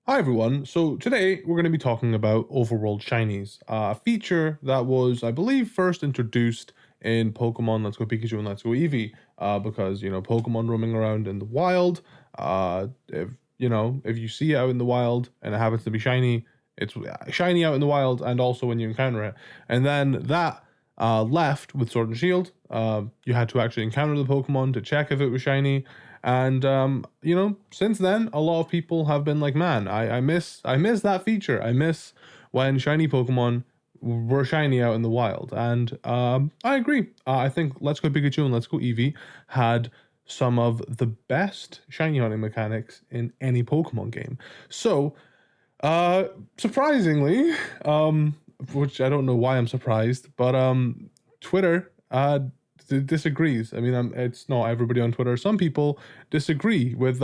Hi everyone, so today we're going to be talking about Overworld Shinies, a feature that was, I believe, first introduced in Pokemon Let's Go Pikachu and Let's Go Eevee, because, Pokemon roaming around in the wild, if you see it out in the wild and it happens to be shiny, it's shiny out in the wild and also when you encounter it. And then that left with Sword and Shield, you had to actually encounter the Pokemon to check if it was shiny. And since then, a lot of people have been like, "Man, I miss that feature. I miss when shiny Pokemon were shiny out in the wild." And I agree. I think Let's Go Pikachu and Let's Go Eevee had some of the best shiny hunting mechanics in any Pokemon game. So, surprisingly, which I don't know why I'm surprised, but Twitter disagrees. I mean, it's not everybody on Twitter. Some people disagree with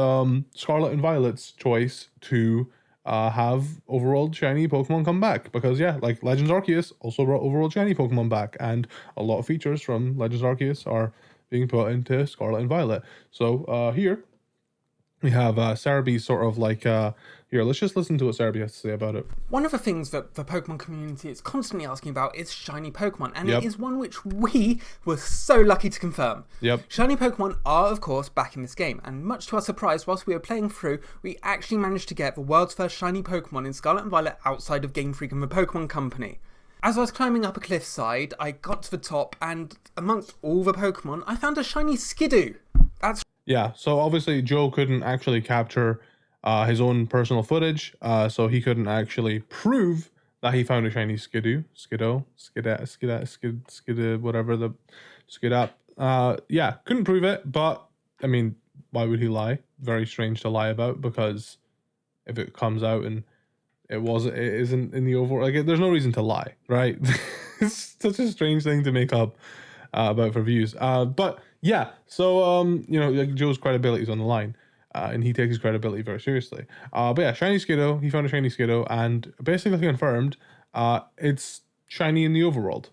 Scarlet and Violet's choice to have Overworld shiny Pokemon come back because like Legends Arceus also brought Overworld shiny Pokemon back, and a lot of features from Legends Arceus are being put into Scarlet and Violet. So here we have Cerebi sort of like here, let's just listen to what Cerebi has to say about it. One of the things that the Pokemon community is constantly asking about is shiny Pokemon, and Yep. it is one which we were so lucky to confirm. Yep. Shiny Pokemon are, of course, back in this game, and much to our surprise, whilst we were playing through, we actually managed to get the world's first shiny Pokemon in Scarlet and Violet outside of Game Freak and the Pokemon Company. As I was climbing up a cliffside, I got to the top, and amongst all the Pokemon, I found a shiny Skidoo. That's Yeah, so obviously Joe couldn't actually capture his own personal footage, so he couldn't actually prove that he found a shiny Skidoo, whatever the Skidap. Yeah, couldn't prove it, but I mean, why would he lie? Very strange to lie about, because if it comes out and it isn't in the overall, like, there's no reason to lie, right? It's such a strange thing to make up about for views. But yeah, so like Joe's credibility is on the line, and he takes his credibility very seriously. But yeah, shiny Skiddo, he found a shiny Skiddo, and basically confirmed it's shiny in the overworld.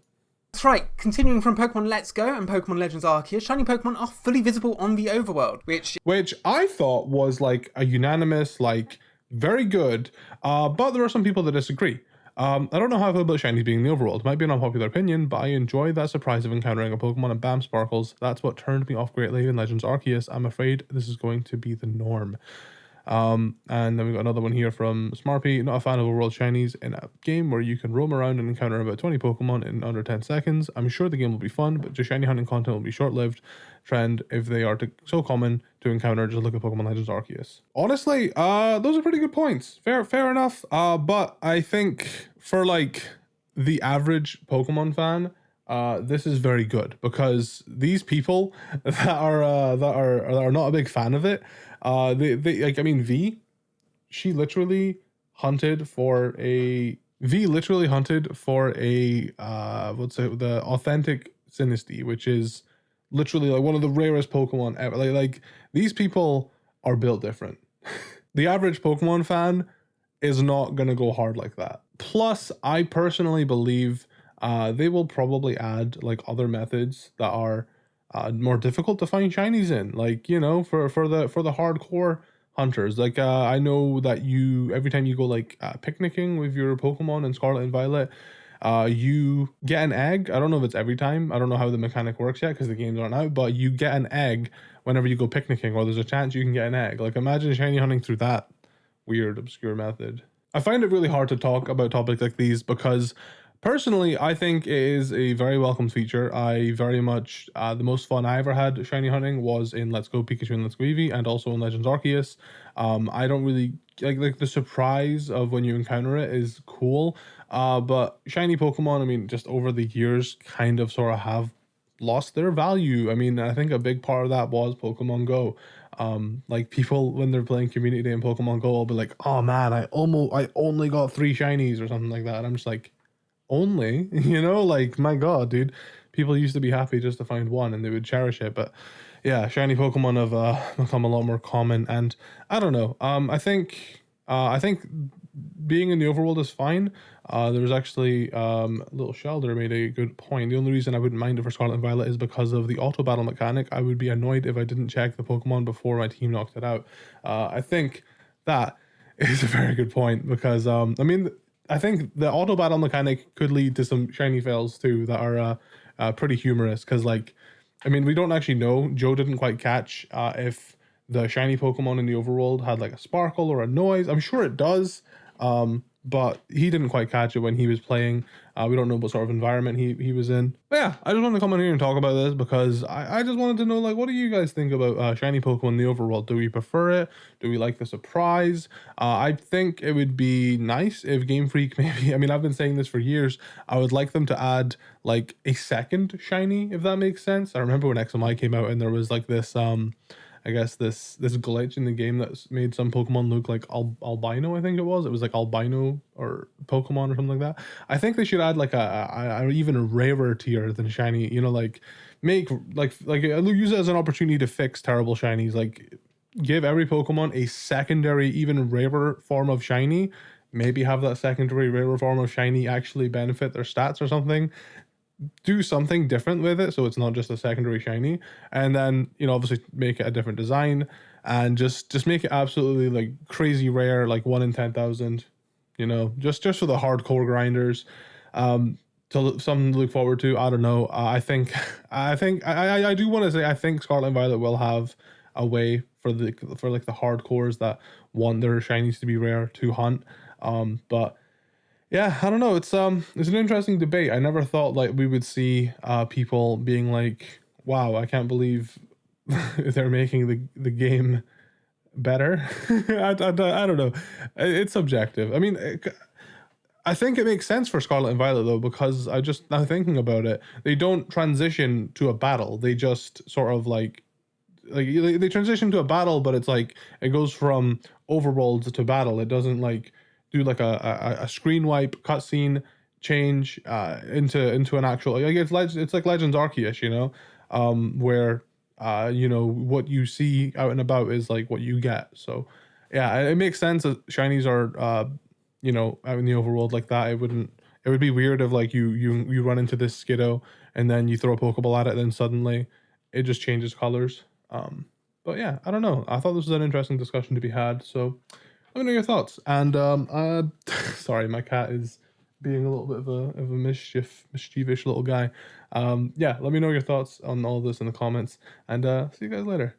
right, continuing from Pokemon Let's Go and Pokemon Legends Arceus, shiny Pokemon are fully visible on the overworld, Which I thought was like a unanimous, like, very good, but there are some people that disagree. I don't know how I feel about shinies being in the overworld. It might be an unpopular opinion, but I enjoy that surprise of encountering a Pokemon and bam, sparkles. That's what turned me off greatly in Legends Arceus. I'm afraid this is going to be the norm. And then we got another one here from Smarpy. Not a fan of Overworld Shinies in a game where you can roam around and encounter about 20 Pokemon in under 10 seconds. I'm sure the game will be fun, but just shiny hunting content will be short-lived trend if they are so common to encounter. Just look at Pokemon Legends Arceus. Honestly, those are pretty good points. Fair enough. But I think for like the average Pokemon fan, this is very good, because these people that are not a big fan of it, they like, I mean, she literally hunted for a what's it, the authentic Sinistea, which is literally like one of the rarest Pokemon ever. Like these people are built different. The average Pokemon fan is not gonna go hard like that. Plus, I personally believe they will probably add like other methods that are more difficult to find shinies in, like, for the hardcore hunters. Like I know that every time you go like picnicking with your Pokemon in Scarlet and Violet, you get an egg. I don't know if it's every time. I don't know how the mechanic works yet because the games aren't out, but you get an egg whenever you go picnicking, or there's a chance you can get an egg. Like, imagine shiny hunting through that weird, obscure method. I find it really hard to talk about topics like these because personally, I think it is a very welcome feature. I very much, the most fun I ever had shiny hunting was in Let's Go Pikachu and Let's Go Eevee, and also in Legends Arceus. I don't really like the surprise of when you encounter it is cool. But shiny Pokemon, I mean, just over the years, kind of sort of have lost their value. I mean, I think a big part of that was Pokemon Go. Like, people when they're playing Community Day in Pokemon Go will be like, "Oh man, I only got 3 shinies," or something like that. And I'm just like, only, like, my god, dude, people used to be happy just to find one and they would cherish it. But yeah, shiny Pokemon have become a lot more common, and I don't know, I think being in the overworld is fine. There was actually little Shelder made a good point. The only reason I wouldn't mind it for Scarlet and Violet is because of the auto battle mechanic. I would be annoyed if I didn't check the Pokemon before my team knocked it out. I think that It's a very good point because I mean, I think the auto battle mechanic could lead to some shiny fails too that are pretty humorous because like, I mean, we don't actually know. Joe didn't quite catch if the shiny Pokemon in the overworld had like a sparkle or a noise. I'm sure it does, but he didn't quite catch it when he was playing. We don't know what sort of environment he was in. But yeah, I just wanted to come in here and talk about this because I just wanted to know, like, what do you guys think about shiny Pokemon in the overworld? Do we prefer it? Do we like the surprise? I think it would be nice if Game Freak maybe, I mean, I've been saying this for years. I would like them to add like a second shiny, if that makes sense. I remember when XMI came out and there was like this I guess this glitch in the game that's made some Pokemon look like albino. I think it was. It was like albino or Pokemon or something like that. I think they should add like a even rarer tier than shiny. You know, like make like use it as an opportunity to fix terrible shinies. Like give every Pokemon a secondary, even rarer form of shiny. Maybe have that secondary rarer form of shiny actually benefit their stats or something. Do something different with it so it's not just a secondary shiny, and then, you know, obviously make it a different design and just make it absolutely like crazy rare, like 1 in 10,000, you know, just for the hardcore grinders. To something to look forward to. I don't know. I do want to say I think Scarlet and Violet will have a way for like the hardcores that want their shinies to be rare to hunt. But yeah, I don't know. It's an interesting debate. I never thought like we would see people being like, "Wow, I can't believe they're making the game better." I don't know. It's subjective. I mean, I think it makes sense for Scarlet and Violet though, because I just now thinking about it, they don't transition to a battle. They just sort of like they transition to a battle, but it's like it goes from overworld to battle. It doesn't like do like a screen wipe cutscene change into an actual like it's like Legends Arceus, you know, where you know what you see out and about is like what you get. So yeah, it makes sense that shinies are you know, out in the overworld like that. It would be weird if like you run into this Skiddo and then you throw a Pokeball at it, and then suddenly it just changes colors. But yeah, I don't know. I thought this was an interesting discussion to be had. So let me know your thoughts. And sorry, my cat is being a little bit of a mischievous little guy. Yeah, let me know your thoughts on all this in the comments. And see you guys later.